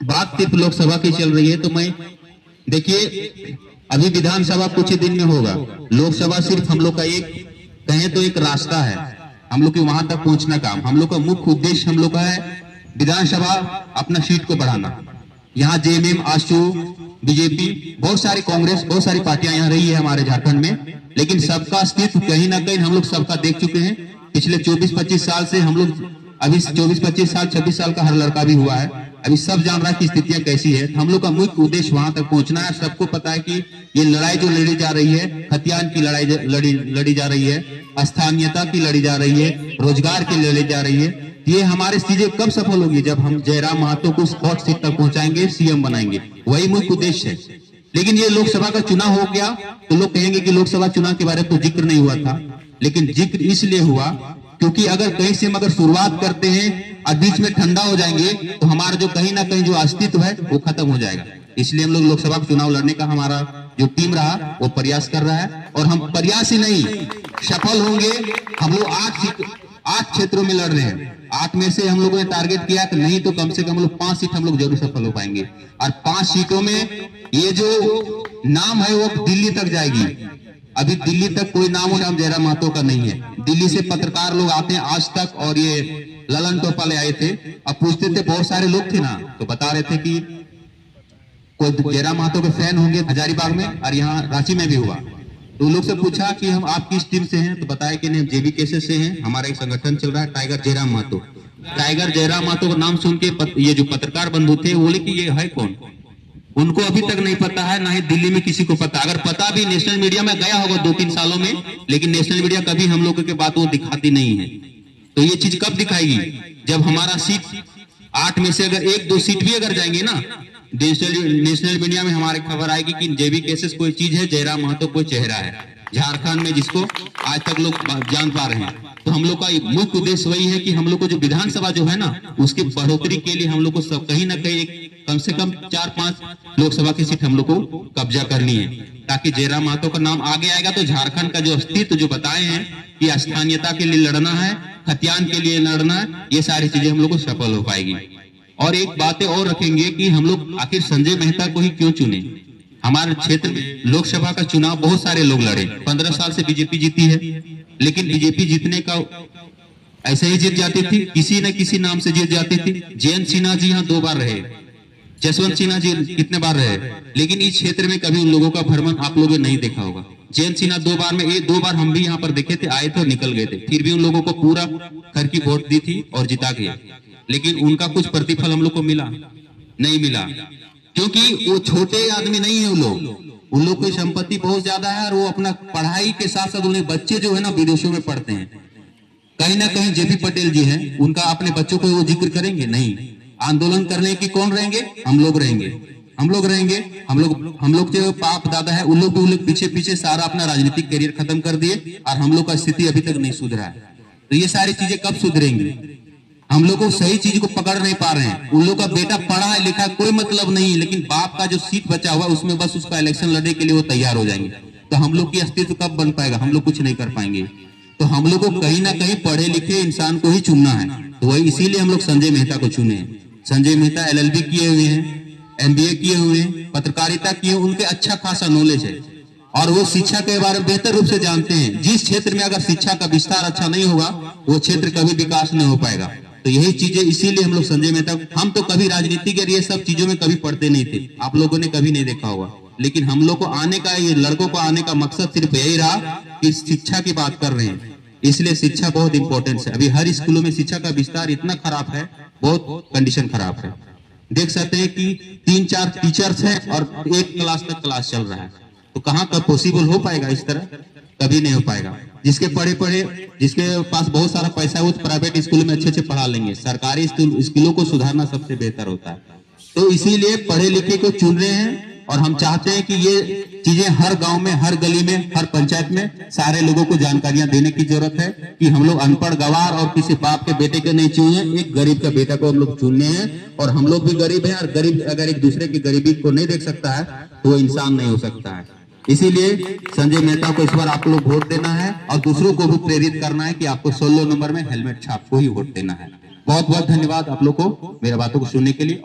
बात सिर्फ लोकसभा की चल रही है, तो मैं देखिए अभी विधानसभा कुछ ही दिन में होगा। लोकसभा सिर्फ हम लोग का एक कहें तो एक रास्ता है, हम लोग के वहां तक पहुंचना का। हम लोग का मुख्य उद्देश्य हम लोग का है विधानसभा अपना सीट को बढ़ाना। यहाँ जेएमएम, आजसू, बीजेपी, बहुत सारी कांग्रेस, बहुत सारी पार्टियां यहाँ रही है हमारे झारखंड में, लेकिन सबका अस्तित्व कहीं ना कहीं हम लोग सबका देख चुके हैं। पिछले 24-25 साल से हम लोग, अभी 24-25 साल 26 साल का हर लड़का भी हुआ है, अभी सब जान रहा है कि स्थितियां कैसी है। हम लोग का मुख्य उद्देश्य वहां तक पहुंचना है। सबको पता है कि ये लड़ाई जो लड़ी जा रही है, खतियान की लड़ाई लड़ी जा रही है, स्थानीयता की लड़ी जा रही है, रोजगार की लड़ी जा रही है। ये हमारे चीजें कब सफल होगी? जब हम जयराम महतो को उस हॉट सीट तक पहुंचाएंगे, सीएम बनाएंगे, वही मुख्य उद्देश्य है। लेकिन ये लोकसभा का चुनाव हो गया तो लोग कहेंगे कि लोकसभा चुनाव के बारे में तो जिक्र नहीं हुआ था, लेकिन जिक्र इसलिए हुआ क्योंकि अगर कहीं से हम अगर शुरुआत करते हैं और बीच में ठंडा हो जाएंगे तो हमारा जो कहीं ना कहीं जो अस्तित्व है वो खत्म हो जाएगा। इसलिए हम लोग लोकसभा चुनाव लड़ने का हमारा जो टीम रहा वो प्रयास कर रहा है, और हम प्रयास ही नहीं सफल होंगे। हम लोग 8 क्षेत्रों में लड़ रहे हैं। 8 में से हम लोगों ने टारगेट किया कि नहीं तो कम से कम हम लोग 5 सीट हम लोग जरूर सफल हो पाएंगे, और 5 सीटों में ये जो नाम है वो दिल्ली तक जाएगी। अभी दिल्ली तक कोई नाम और नाम जयराम महतो का नहीं है। दिल्ली से पत्रकार लोग आते हैं आज तक, और ये ललन टोपाले आए थे, अब पूछते थे, बहुत सारे लोग थे ना, तो बता रहे थे कि कोई जयराम महतो के फैन होंगे हजारीबाग में, और यहाँ रांची में भी हुआ। तो लोग से पूछा कि हम आप किस टीम से हैं, तो बताया कि नहीं जेबीके से हैं, हमारा एक संगठन चल रहा है टाइगर जयराम महतो। टाइगर जयराम महतो का नाम सुन के ये जो पत्रकार बंधु थे बोले कि ये है कौन? उनको अभी तक नहीं पता है, ना ही दिल्ली में किसी को पता। अगर पता भी नेशनल मीडिया में गया होगा 2-3 सालों में, लेकिन नेशनल मीडिया कभी हम लोगों के बात वो दिखाती नहीं है। तो ये चीज कब दिखाएगी? जब हमारा सीट 8 में से अगर 1-2 सीट भी अगर जाएंगे ना, नेशनल मीडिया में हमारे खबर आएगी कि जेबी केसेस कोई चीज है, जयराम महतो कोई चेहरा है झारखंड में, जिसको आज तक लोग जान पा रहे हैं। तो हम लोग का मुख्य उद्देश्य वही है कि हम लोग को जो विधानसभा जो है ना, उसकी बढ़ोतरी के लिए हम लोग को सब कहीं ना कहीं कम से कम 4-5 लोकसभा की सीट हम लोग को कब्जा करनी है, ताकि जयराम महतो का नाम आगे आएगा तो झारखंड का जो अस्तित्व जो बताए हैं कि स्थानीयता के लिए लड़ना है, खतियान के लिए लड़ना है, ये सारी चीजें हम लोग को सफल हो पाएगी। और एक बातें और रखेंगे कि हम लोग आखिर संजय मेहता को ही क्यों चुने। हमारे क्षेत्र में लोकसभा का चुनाव बहुत सारे लोग लड़े, 15 साल से बीजेपी जीती है, लेकिन बीजेपी जीतने का ऐसे ही जीत जाती थी, किसी न किसी नाम से जीत जाती थी। जयंत सिन्हा जी यहाँ 2 बार रहे, जसवंत सिन्हा जी कितने बार रहे, लेकिन इस क्षेत्र में कभी उन लोगों का भ्रमण आप लोगों ने नहीं देखा होगा। जयंत सिन्हा 2 बार में, 2 बार हम भी यहाँ पर देखे थे, आए थे और निकल गए थे, फिर भी उन लोगों को पूरा घर की वोट दी थी और जिता गया, लेकिन उनका कुछ प्रतिफल हम लोग को मिला नहीं मिला, क्योंकि वो छोटे आदमी नहीं है। उन लोग की संपत्ति बहुत ज्यादा है, और वो अपना पढ़ाई के साथ साथ उन्हें बच्चे जो है ना विदेशों में पढ़ते हैं। कहीं ना कहीं जेपी पटेल जी हैं, उनका अपने बच्चों को वो जिक्र करेंगे नहीं। आंदोलन करने की कौन रहेंगे? हम लोग रहेंगे। हम लोग जो बाप दादा है उन लोग पीछे सारा अपना राजनीतिक करियर खत्म कर दिए, और हम लोग का स्थिति अभी तक नहीं सुधरा है। तो ये सारी चीजें कब सुधरेंगी? हम लोग को सही चीज को पकड़ नहीं पा रहे हैं। उन लोग का बेटा पढ़ा है लिखा कोई मतलब नहीं, लेकिन बाप का जो सीट बचा हुआ उसमें बस उसका इलेक्शन लड़ने के लिए वो तैयार हो जाएंगे। तो हम लोग की अस्तित्व कब बन पाएगा? हम लोग कुछ नहीं कर पाएंगे। तो हम लोग को कहीं ना कहीं पढ़े लिखे इंसान को ही चुनना है। तो वही इसीलिए हम लोग संजय मेहता को चुने हैं। संजय मेहता LLB किए हुए हैं, MBA किए हुए हैं, पत्रकारिता किए, उनके अच्छा खासा नॉलेज है, और वो शिक्षा के बारे में बेहतर रूप से जानते हैं। जिस क्षेत्र में अगर शिक्षा का विस्तार अच्छा नहीं होगा वो क्षेत्र कभी विकास नहीं हो पाएगा। तो यही चीजें, इसीलिए हम लोग संजय मेहता, हम तो कभी राजनीति के लिए सब चीजों में कभी पढ़ते नहीं थे, आप लोगों ने कभी नहीं देखा होगा, लेकिन हम लोग को आने का, ये लड़कों को आने का मकसद सिर्फ यही रहा कि शिक्षा की बात कर रहे हैं, इसलिए शिक्षा बहुत इंपॉर्टेंट है। अभी हर स्कूलों में शिक्षा का विस्तार इतना खराब है, बहुत कंडीशन खराब है। देख सकते हैं कि 3-4 टीचर्स हैं और 1 क्लास तक क्लास चल रहा है। तो कहाँ का पॉसिबल हो पाएगा? इस तरह कभी नहीं हो पाएगा। जिसके जिसके पास बहुत सारा पैसा है वो प्राइवेट स्कूल में अच्छे पढ़ा लेंगे, सरकारी स्कूलों को सुधारना सबसे बेहतर होता है। तो इसीलिए पढ़े लिखे को चुन रहे हैं, और हम चाहते हैं कि ये चीजें हर गांव में, हर गली में, हर पंचायत में सारे लोगों को जानकारियां देने की जरूरत है कि हम लोग अनपढ़ गवार और किसी बाप के बेटे के नहीं चुने, एक गरीब का बेटा को हम लोग चुनने हैं। और हम लोग भी गरीब हैं, और गरीब अगर एक दूसरे की गरीबी को नहीं देख सकता है तो वो इंसान नहीं हो सकता है। इसीलिए संजय मेहता को इस बार आप लोग वोट देना है, और दूसरों को भी प्रेरित करना है कि आपको 16 नंबर में हेलमेट छाप को ही वोट देना है। बहुत बहुत धन्यवाद आप लोग को मेरे बातों को सुनने के लिए।